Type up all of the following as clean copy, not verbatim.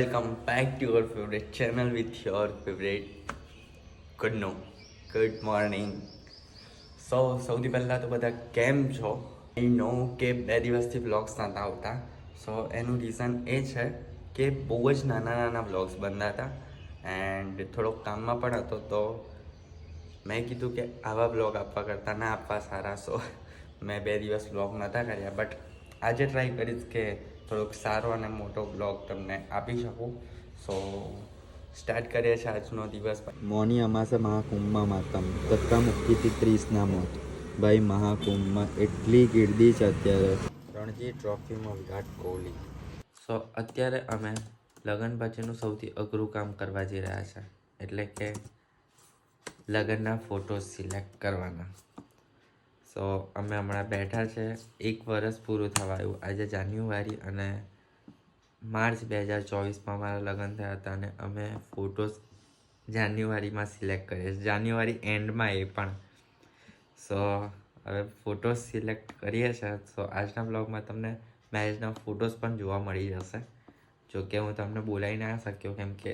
Welcome back to your favorite channel with your favorite good morning. સૌથી પહેલાં તો બધા કેમ છો? આઈ નો કે 2 દિવસથી બ્લોગ્સ નહોતા આવતા. એનું રીઝન એ છે કે બહુ જ નાના બ્લોગ્સ બનતા હતા એન્ડ થોડોક કામમાં પણ હતો. તો મેં કીધું કે આવા બ્લોગ આપવા કરતાં ના આપવા સારા. મેં 2 દિવસ બ્લોગ નહોતા કર્યા, બટ આજે ટ્રાય કરીશ કે થોડોક સારો અને મોટો બ્લોગ તમને આપી શકું. સ્ટાર્ટ કરીએ છીએ આજનો દિવસ. મૌની અમાસે મહાકુંભમાં માતમ તત્તા મુક્તિથી 30ના મોત. ભાઈ મહાકુંભમાં એટલી ગીર્દી છે અત્યારે. રણજી ટ્રોફીમાં વિરાટ કોહલી. અત્યારે અમે લગ્ન પછીનું સૌથી અઘરું કામ કરવા જઈ રહ્યા છે, એટલે કે લગ્નના ફોટોઝ સિલેક્ટ કરવાના. અમે હમણાં બેઠા છે. 1 વર્ષ પૂરું થવા આવ્યું. આજે જાન્યુઆરી અને માર્ચ 2024માં મારા લગ્ન થયા હતા અને અમે ફોટોઝ જાન્યુઆરીમાં સિલેક્ટ કરીએ છીએ, જાન્યુઆરી એન્ડમાં એ પણ. હવે ફોટોઝ સિલેક્ટ કરીએ છીએ. આજના બ્લોગમાં તમને મેરેજના ફોટોઝ પણ જોવા મળી જશે. જો કે હું તમને બોલાવી ના શક્યો, કેમ કે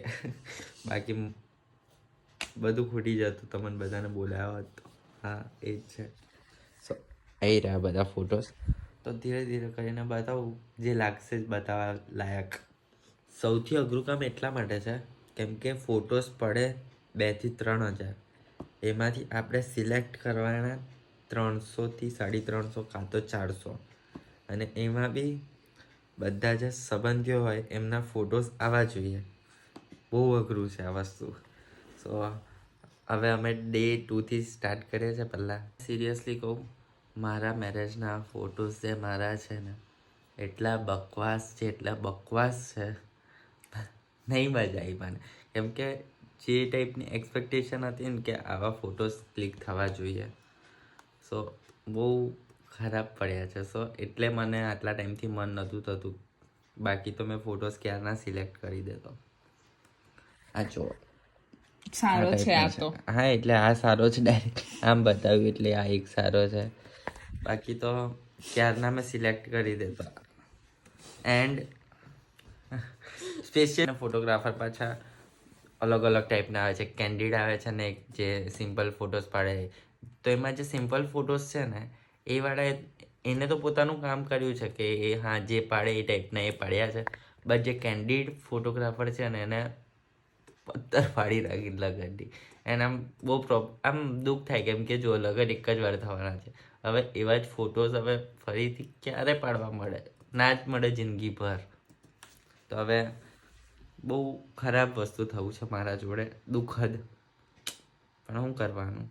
બાકી બધું ખૂટી જતું, તમને બધાને બોલાવ્યો હતો. હા, એ જ છે. આવી રહ્યા બધા ફોટોઝ. તો ધીરે ધીરે કરીને બતાવું, જે લાગશે જ બતાવવા લાયક. સૌથી અઘરું કામ એટલા માટે છે કેમ કે ફોટોઝ પડે 2 થી 3 હજાર. એમાંથી આપણે સિલેક્ટ કરવાના 300 થી 350 કાં તો 400. અને એમાં બી બધા જે સંબંધીઓ હોય એમના ફોટોઝ આવવા જોઈએ. બહુ અઘરું છે આ વસ્તુ. હવે અમે ડે 2થી સ્ટાર્ટ કરીએ છીએ. પહેલાં સિરિયસલી કહું, મારા મેરેજના ફોટોઝ જે મારા છે ને, એટલા બકવાસ છે નહીં મજા આવી મને. કેમ કે જે ટાઈપની એક્સપેક્ટેશન હતી ને કે આવા ફોટોઝ ક્લિક થવા જોઈએ, બહુ ખરાબ પડ્યા છે. એટલે મને આટલા ટાઈમથી મન નહોતું થતું. બાકી તો મેં ફોટોઝ ક્યારના સિલેક્ટ કરી દેતો. આ જો સારો છે આ તો. હા, એટલે આ સારો છે. ડાયરેક્ટ આમ બતાવ્યું એટલે આ એક સારો છે. બાકી તો ક્યારના મેં સિલેક્ટ કરી દેતો. એન્ડ સ્પેશિયલ ફોટોગ્રાફર પાછા અલગ ટાઈપના આવે છે. કેન્ડિડ આવે છે ને એક જે સિમ્પલ ફોટોઝ પાડે. તો એમાં જે સિમ્પલ ફોટોઝ છે ને, એ વાળા એને તો પોતાનું કામ કર્યું છે કે એ હા જે પાડે એ ટાઈપના એ પાડ્યા છે. બટ જે કેન્ડિડ ફોટોગ્રાફર છે ને, એને પથ્થર પાડી રાખી લગનની. એને આમ દુઃખ થાય, કેમ કે જો લગન એક જ વાર થવાના છે. હવે એવા જ ફોટોઝ હવે ફરીથી ક્યારે પાડવા મળે? ના જ મળે જિંદગીભર. તો હવે બહુ ખરાબ વસ્તુ થયું છે મારા જોડે, દુઃખદ. પણ શું કરવાનું?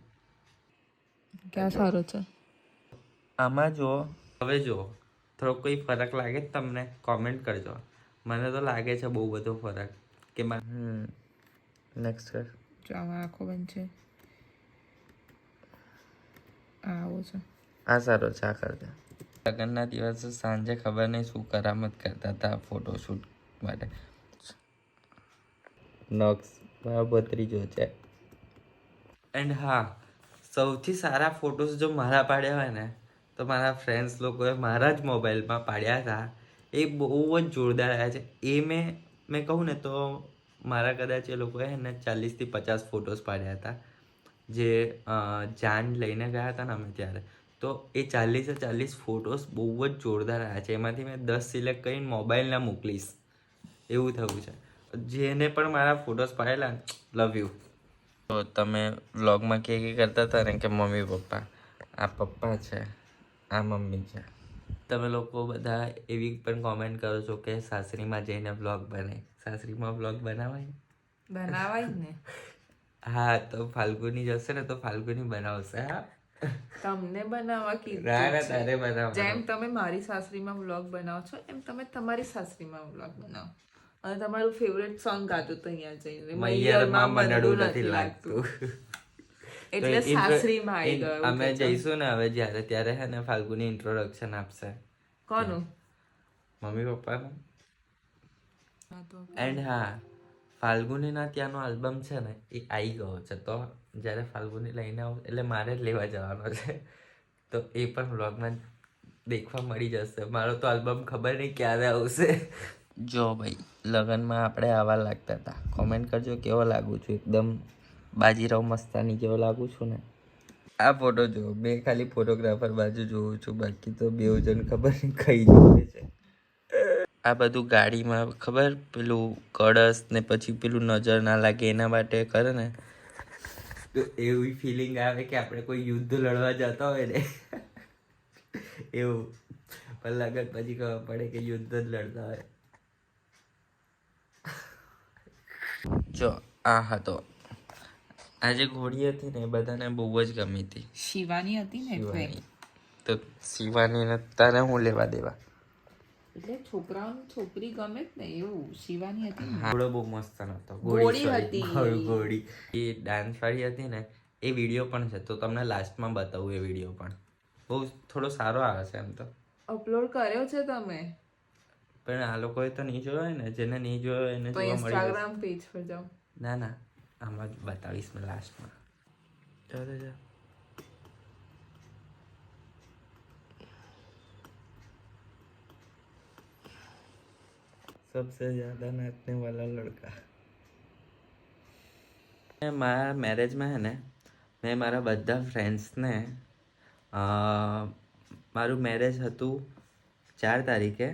ક્યાં સારો છે આમાં હવે થોડો કોઈ ફરક લાગે તમને કોમેન્ટ કરજો. મને તો લાગે છે બહુ બધો ફરક. કે નેક્સ્ટ કર. જો આમાં આંખો બંધ છે, આવો છે. આ સારો છે, આ કરી દે. લગ્નના દિવસે સાંજે ખબર નહીં શું કરામત કરતા હતા ફોટોશૂટ માટે. નક્સ બત્રીજો છે. એન્ડ હા, સૌથી સારા ફોટોઝ જો મારા પાડ્યા હોય ને, તો મારા ફ્રેન્ડ્સ લોકોએ મારા જ મોબાઈલમાં પાડ્યા હતા. એ બહુ જ જોરદાર આવ્યા છે. એ મેં કહું ને તો મારા કદાચ એ લોકોએ ને 40થી 50 ફોટોઝ પાડ્યા હતા. જે જાન લઈને ગયા હતા ને અમે ત્યારે. તો એ 40 ફોટોઝ બહુ જ જોરદાર આવ્યા છે. એમાંથી મેં 10 સિલેક્ટ કરીને મોબાઈલના મોકલીશ, એવું થયું છે. જેને પણ મારા ફોટોઝ પાડેલા, લવ યુ. તો તમે વ્લોગમાં કે કરતા હતા ને કે મમ્મી પપ્પા, આ પપ્પા છે, આ મમ્મી છે. તમે લોકો બધા એવી પણ કોમેન્ટ કરો છો કે સાસરીમાં જઈને વ્લોગ બનાય. સાસરીમાં વ્લોગ બનાવાય ને. હા, તો ફાલ્ગુની જશે ને તો ફાલ્ગુની બનાવશે. હા, તમને બનાવવા કીધું તારે છે. બનાવ. જેમ તમે મારી સાસરીમાં વ્લોગ બનાવો છો, એમ તમે તમારી સાસરીમાં વ્લોગ બનાવો. અને તમારું ફેવરેટ સોંગ ગાજો તો અહીંયા જઈને, મૈયરમાં મનડું નથી લાગતું. એટલે સાસરીમાં આવી ગયો. અમે જઈશું ને હવે જ્યારે, ત્યારે હે ને ફાલ્ગુની ઇન્ટ્રોડક્શન આપશે. કોનું? મમ્મી પપ્પાનું. એન્ડ હા, ફાલ્ગુનીના ત્યાંનો આલ્બમ છે ને એ આવી ગયો છે. તો જ્યારે ફાલ્ગુની લઈને આવું એટલે મારે જ લેવા જવાનો છે. તો એ પણ વ્લોગમાં દેખવા મળી જશે. મારો તો આલ્બમ ખબર નહીં ક્યારે આવશે. જો ભાઈ લગનમાં આપણે આવા લાગતા હતા. કોમેન્ટ કરજો કેવો લાગુ છું. એકદમ બાજીરાવ મસ્તાની જેવો લાગુ છું ને. આ ફોટો જો, મેં ખાલી ફોટોગ્રાફર બાજુ જોઉં છું, બાકી તો બેવ જણ ખબર નહીં કઈ જોવે છે. આ બધું ગાડીમાં ખબર પેલું કળશ ને પછી પેલું નજર ના લાગે એના માટે કરે ને, તો એવી ફિલિંગ આવે કે આપણે કોઈ યુદ્ધ લડવા જતા હોય ને એવું. પણ લગન પછી ખબર પડે કે યુદ્ધ જ લડતા હોય. જો આ હતો, આ જે ઘોડી હતી ને એ બધાને બહુ જ ગમી હતી. શિવાની હતી ને શિવાની. તો શિવાનીને તારે હું લેવા દેવા? એટલે છોકરાઓને છોકરી ગમે જ ને એવું. શિવાની હતી ને. ઘોડો બહુ મસ્ત નતો. ઘોડી હતી. ઘોડી એ ડાન્સ વાળી હતી ને, એ વિડીયો પણ છે, તો તમને લાસ્ટમાં બતાવું. એ વિડીયો પણ બહુ થોડો સારો આવે છે એમ તો. અપલોડ કર્યો છે તમે? પણ આ લોકોએ તો નહીં જોયો હોય ને. જેને નહીં જોયો એને તો જોવા મળી જશે. ઇન્સ્ટાગ્રામ પેજ પર જાઓ. ના ના, આમાં જ બતાવીશ મેં લાસ્ટમાં. ચાલો જા. सबसे ज्यादा नाचने वाला लड़का. મારા મેરેજમાં હે ને, મેં મારા બધા ફ્રેન્ડ્સને, મારું મેરેજ હતું 4 તારીખે,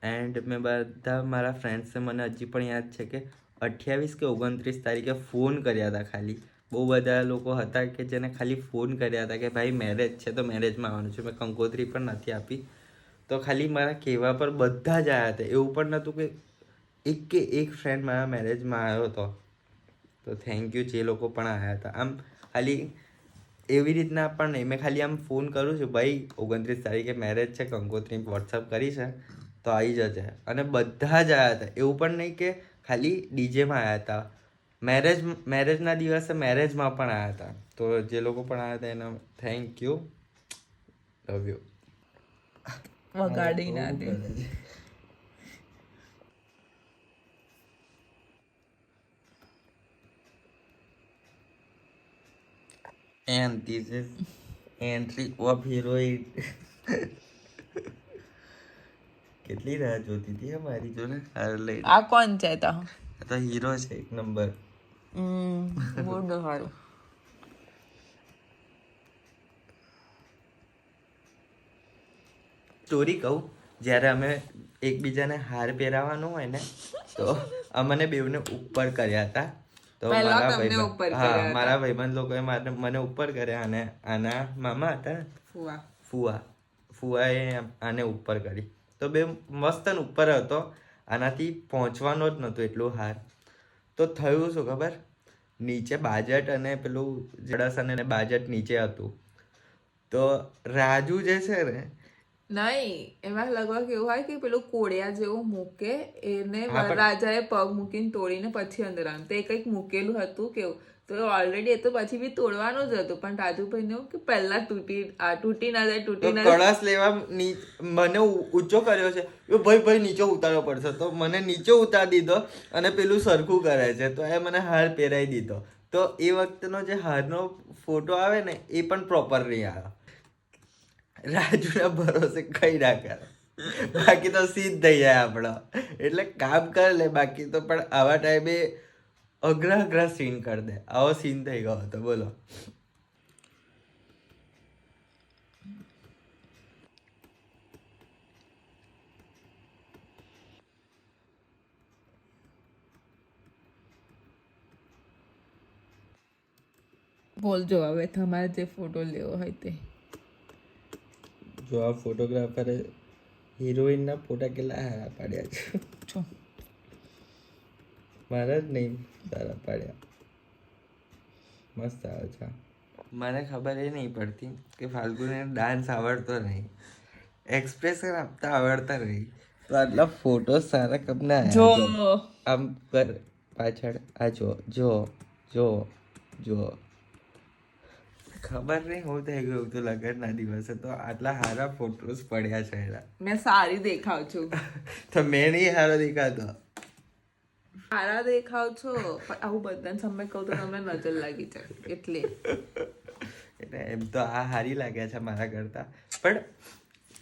એન્ડ મેં બધા મારા ફ્રેન્ડ્સે, મને હજી પણ યાદ છે કે 28 કે 29 તારીખે ફોન કર્યા હતા. ખાલી બહુ બધા લોકો હતા કે જેને ખાલી ફોન કર્યા હતા કે ભાઈ મેરેજ છે તો મેરેજમાં આવવાનું છે. મેં કંકોત્રી પણ નથી આપી. તો ખાલી મારા કહેવા પર બધા જ આવ્યા હતા. એવું પણ નહોતું કે એક ફ્રેન્ડ મારા મેરેજમાં આવ્યો હતો. તો થેન્ક યુ જે લોકો પણ આવ્યા હતા. આમ ખાલી એવી રીતના પણ નહીં, મેં ખાલી આમ ફોન કરું છું, ભાઈ 29 તારીખે મેરેજ છે, કંકોત્રી વોટ્સઅપ કરી છે તો આવી જશે. અને બધા જ આવ્યા હતા. એવું પણ નહીં કે ખાલી ડીજેમાં આવ્યા હતા. મેરેજના દિવસે મેરેજમાં પણ આવ્યા હતા. તો જે લોકો પણ આવ્યા હતા એનો થેન્ક યુ, લવ યુ. વગાડી ના દે. And this is entry of heroine. કેટલી રાહ જોતી હતી અમારી જોને હાર લઈ. આ કોણ છે તો? આ તો હીરો છે એક નંબર. ગુડ હારું. સ્ટોરી કહું, જ્યારે અમે એકબીજાને હાર પહેરાવાનો હોય ને તો અમને બેવને ઉપર કર્યા હતા. તો મારા ભાઈબંધ લોકોએ મને ઉપર કર્યા અને આના મામા હતા ને, ફુવાએ આને ઉપર કરી. તો બે મસ્ત ઉપર હતો. આનાથી પહોંચવાનો જ નહોતો એટલું હાર. તો થયું શું ખબર, નીચે બાજટ અને પેલું જડસ અને બાજટ નીચે હતું. તો રાજુ જે છે ને, નહીં એમાં લગભગ એવું હોય કે પેલું કોડિયા જેવું મૂકે, એને વરરાજાએ પગ મૂકીને તોડીને પછી અંદર આવે. તો એ કંઈક મૂકેલું હતું કેવું, તો ઓલરેડી એ તો પછી બી તોડવાનું જ હતું. પણ રાજુભાઈ ને કે પહેલા તૂટી ના જાય. કળશ લેવા મને ઊંચો કર્યો છે, ભાઈ નીચે ઉતારવો પડશે. તો મને નીચે ઉતારી દીધો અને પેલું સરખું કરે છે, તો એ મને હાર પહેરાવી દીધો. તો એ વખતનો જે હારનો ફોટો આવે ને એ પણ પ્રોપર નહીં આવ્યો. રાજુના ભરોસે કઈ ના કરે, બાકી તો સીધ થઈ જાય આપણો. એટલે કામ કર લે, બાકી તો પણ આવા ટાઈમે અઘરા સીન કરી દે. આવો સીન થઈ ગયો હતો. બોલો. બોલજો હવે તમારે જે ફોટો લેવો હોય તે. જો આ ફોટોગ્રાફરે હિરોઈનના ફોટા કેટલા સારા પાડ્યા છે. મારા જ નહીં સારા પાડ્યા, મસ્ત આવે છે. મને ખબર એ નહીં પડતી કે ફાલ્ગુને ડાન્સ આવડતો નહીં, એક્સપ્રેશન આપતા આવડતા નહીં, તો આટલા ફોટો સારા કબના જો આમ કર પાછળ. આ જો ખબર નહીં હું થઈ ગયું તો લગનના દિવસે તો આટલા સારા ફોટોસ પડ્યા છે એના. મેં સારી દેખાવ છું. તો મેં નહીં સારો દેખાતો. સારા દેખાવ છો, પણ આવું બધાને સામે કહું તો તમને નજર લાગી જાય એટલે એમ તો આ સારી લાગ્યા છે મારા કરતા. પણ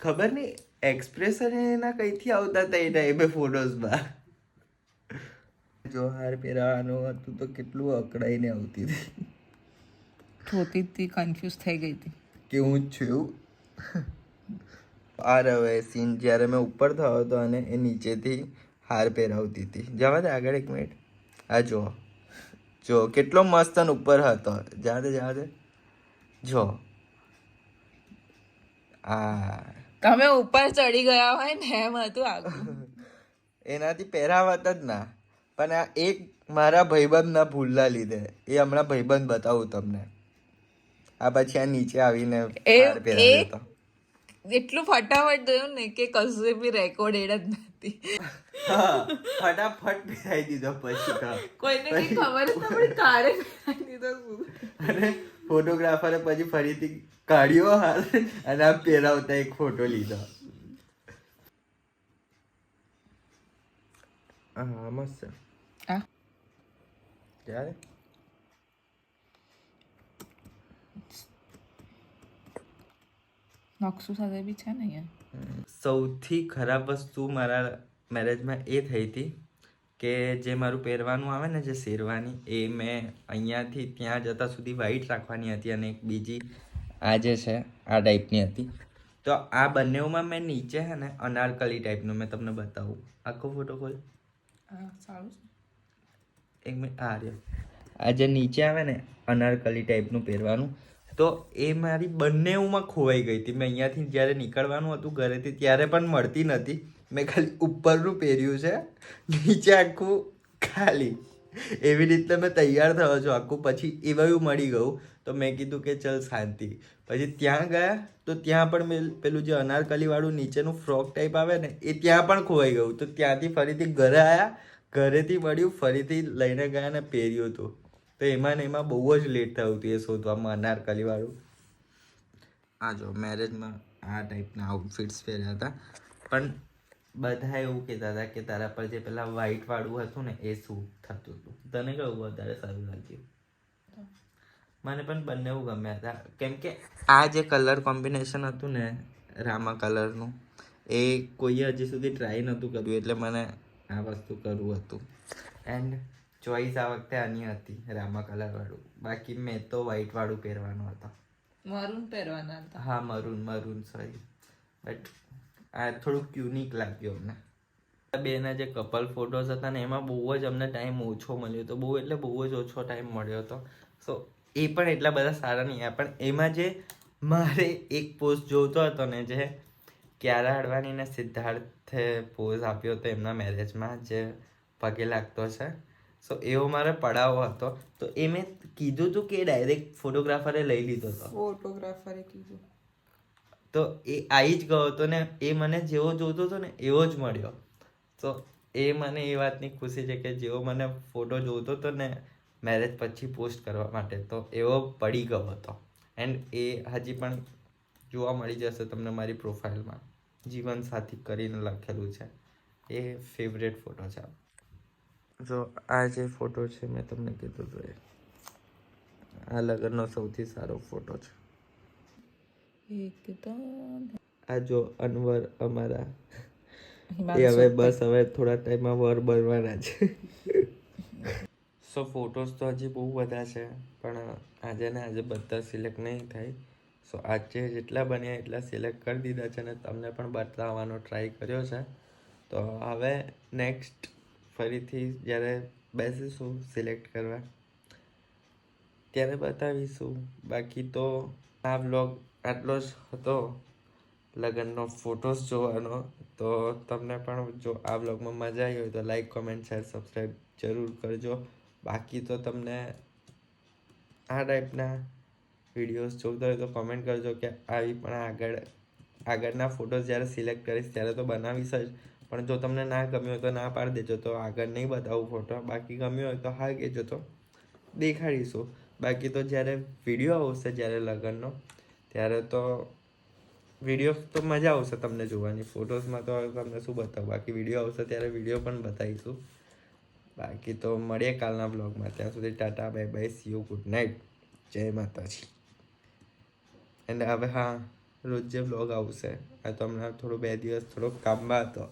ખબર નહીં એક્સપ્રેશન એના કઈથી આવતા હતા એ ટાઈમે ફોટોઝમાં. જો હાર પહેરાવાનું હતું તો કેટલું અકળાઈને આવતી હતી. જોતી હતી કન્ફ્યુઝ થઈ ગઈ હતી કે હું જ છું એવું. આ હવે સીન જ્યારે મેં ઉપર થયો હતો અને એ નીચેથી હાર પહેરાવતી હતી. જવા દે આગળ 1 મિનિટ. આ જો કેટલો મસ્ત અને ઉપર હતો. જવા દે જો આ તમે ઉપર ચડી ગયા હોય ને એમ હતું આખું. એનાથી પહેરાવત જ ના. પણ આ એક મારા ભાઈબંધના ભૂલના લીધે એ હમણાં ભાઈબંધ બતાવું તમને. આ પછી આ નીચે આવીને હાર પહેરાવ્યો હતો. એટલું ફટાફટ જોયું ને કે કશું બી રેકોર્ડેડ જ નથી. હા ફટાફટ પહેરાવી દીધો પછી તો. કોઈને કઈ ખબર જ ના પડી કારે પહેરાવી દીધો શું. અને ફોટોગ્રાફરે પછી ફરીથી કાઢ્યો હાર અને આ પહેરાવતા એક ફોટો લીધો. હા મસ્ત છે. હા ત્યારે નકશો સાથે બી છે ને અહીંયા. સૌથી ખરાબ વસ્તુ મારા મેરેજમાં એ થઈ હતી કે જે મારું પહેરવાનું આવે ને જે શેરવાની એ મેં અહીંયાથી ત્યાં જતા સુધી વ્હાઈટ રાખવાની હતી અને એક બીજી આ જે છે આ ટાઈપની હતી. તો આ બંનેમાં મેં નીચે છે ને અનારકલી ટાઈપનું મેં તમને બતાવું. આખો ફોટો ખોલ. હા સારું છે. 1 મિનિટ. આ રહ્યો. આ જે નીચે આવે ને અનારકલી ટાઈપનું પહેરવાનું તો એ મારી બંનેમાં ખોવાઈ ગઈ હતી. મેં અહીંયાથી જ્યારે નીકળવાનું હતું ઘરેથી ત્યારે પણ મળતી નથી. મેં ખાલી ઉપરનું પહેર્યું છે, નીચે આખું ખાલી. એવી રીતે મેં તૈયાર થયો છું આખું. પછી એ બધું મળી ગયું તો મેં કીધું કે ચલ શાંતિ. પછી ત્યાં ગયા તો ત્યાં પણ મેં પેલું જે અનારકલીવાળું નીચેનું ફ્રોક ટાઈપ આવે ને એ ત્યાં પણ ખોવાઈ ગયું. તો ત્યાંથી ફરીથી ઘરે આવ્યા, ઘરેથી મળ્યું, ફરીથી લઈને ગયા ને પહેર્યું હતું. તો એમાં ને એમાં બહુ જ લેટ થયું હતું એ શોધવામાં અનારકલીવાળું. આ જો મેરેજમાં આ ટાઈપના આઉટફિટ્સ પહેર્યા હતા. પણ બધા એવું કહેતા હતા કે તારા પર જે પેલા વ્હાઈટ વાળું હતું ને એ સૂટ થતું હતું. તને કયું વધારે સારું લાગ્યું? મને પણ બંને ગમ્યા હતા. કેમ કે આ જે કલર કોમ્બિનેશન હતું ને રામા કલરનું એ કોઈએ હજી સુધી ટ્રાય નહોતું કર્યું એટલે મને આ વસ્તુ કરવું હતું. એન્ડ ચોઈસ આ વખતે આની હતી રામા કલરવાળું. બાકી મેં તો વ્હાઈટવાળું પહેરવાનો હતો. મરૂન પહેરવાના હતા. હા મરૂન સોરી. બટ આ થોડુંક યુનિક લાગ્યું અમને. બેના જે કપલ ફોટોઝ હતા ને એમાં બહુ જ અમને ટાઈમ ઓછો મળ્યો હતો. બહુ જ ઓછો ટાઈમ મળ્યો હતો. સો એ પણ એટલા બધા સારા નહીં. પણ એમાં જે મારે એક પોઝ જોતો હતો ને જે કિયારા અડવાણીને સિદ્ધાર્થે પોઝ આપ્યો હતો એમના મેરેજમાં જે પગે લાગતો છે. સો એવો મારે પડાવો હતો. તો એ મેં કીધું હતું કે ડાયરેક્ટ ફોટોગ્રાફરે લઈ લીધો હતો. ફોટોગ્રાફરે કીધું તો એ આવી જ ગયો હતો ને એ મને જેવો જોતો હતો ને એવો જ મળ્યો. તો એ મને એ વાતની ખુશી છે કે જેવો મને ફોટો જોતો હતો ને મેરેજ પછી પોસ્ટ કરવા માટે તો એવો પડી ગયો હતો. એન્ડ એ હજી પણ જોવા મળી જશે તમને મારી પ્રોફાઇલમાં. જીવનસાથી કરીને લખેલું છે. એ ફેવરેટ ફોટો છે. જો આ જે ફોટો છે મેં તમને કીધું તો આ લગ્નનો સૌથી સારો ફોટો છે. આ જો અનવર અમારા એ હવે થોડા ટાઈમમાં વર બનવાના છે. સો ફોટોઝ તો હજી બહુ બધા છે પણ આજે ને આજે બધા સિલેક્ટ નહીં થાય. સો આજે જેટલા બન્યા એટલા સિલેક્ટ કરી દીધા છે અને તમને પણ બતાવવાનો ટ્રાય કર્યો છે. તો હવે નેક્સ્ટ ફરીથી જ્યારે બેસીશું સિલેક્ટ કરવા ત્યારે બતાવીશું. બાકી તો આ વ્લોગ આટલો જ હતો લગ્નનો ફોટોઝ જોવાનો. તો તમને પણ જો આ વ્લોગમાં મજા આવી હોય તો લાઈક, કોમેન્ટ, શેર, સબસ્ક્રાઈબ જરૂર કરજો. બાકી તો તમને આ ટાઈપના વિડીયોઝ જોતા હોય તો કોમેન્ટ કરજો કે આવી પણ આગળના ફોટોઝ જ્યારે સિલેક્ટ કરીશ ત્યારે તો બનાવીશ જ. પણ જો તમને ના ગમ્યો હોય તો ના પાડી દેજો તો આગળ નહીં બતાવું ફોટો. બાકી ગમ્યો હોય તો હા કહેજો તો દેખાડીશું. બાકી તો જ્યારે વિડીયો આવશે જ્યારે લગ્નનો ત્યારે તો વિડીયો તો મજા આવશે તમને જોવાની. ફોટોઝમાં તો તમને શું બતાવું. બાકી વિડીયો આવશે ત્યારે વિડીયો પણ બતાવીશું. બાકી તો મળીએ કાલના બ્લોગમાં. ત્યાં સુધી Tata, bye bye, C you, good night, જય માતાજી. એન્ડ હવે હા રોજ જે બ્લોગ આવશે. આ તો હમણાં થોડો 2 દિવસ થોડો કામમાં હતો.